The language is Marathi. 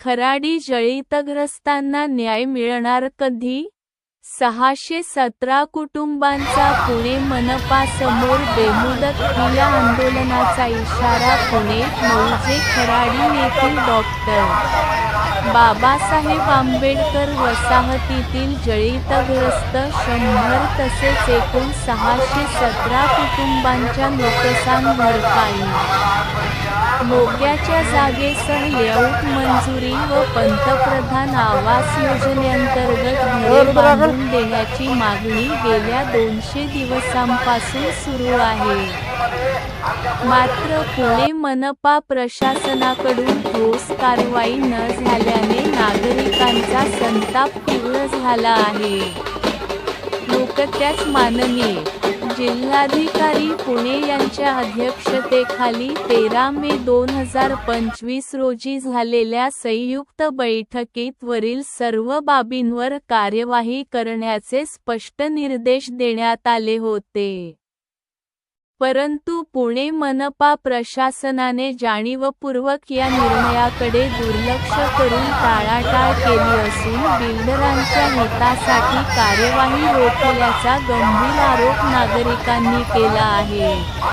खराडी जळीतग्रस्तांना न्याय मिळणार कधी? 617 कुटुंबांचा पुणे मनपासमोर बेमुदत ठिय्या आंदोलनाचा इशारा. पुणे, मौजे खराडी येथील डॉ. बाबासाहेब आंबेडकर वसाहतीतील जळीतग्रस्त 100 तसेच एकूण 617 कुटुंबांच्या नुकसान भरपाई, मोक्याच्या जागेसह लेआऊट मंजुरी व पंतप्रधान आवास योजनेअंतर्गत घरे बांधून देण्याची मागणी गेल्या 200 दिवसांपासून सुरू आहे. मात्र पुणे मनपा प्रशासनाकडून ठोस कारवाई न झाल्याने नागरिकांचा संताप तीव्र झाला आहे. नुकत्याच माननीय जिल्हाधिकारी पुणे यांच्या अध्यक्षतेखाली 13 मे 2025 रोजी झालेल्या संयुक्त बैठकीत वरील सर्व बाबींवर कार्यवाही करण्याचे स्पष्ट निर्देश देण्यात आले होते. परंतु पुणे मनपा प्रशासनाने जाणीवपूर्वक या निर्णयाकडे दुर्लक्ष करून टाळाटाळ केली असून बिल्डरांच्या हितासाठी कार्यवाही रोखल्याचा गंभीर आरोप नागरिकांनी केला आहे.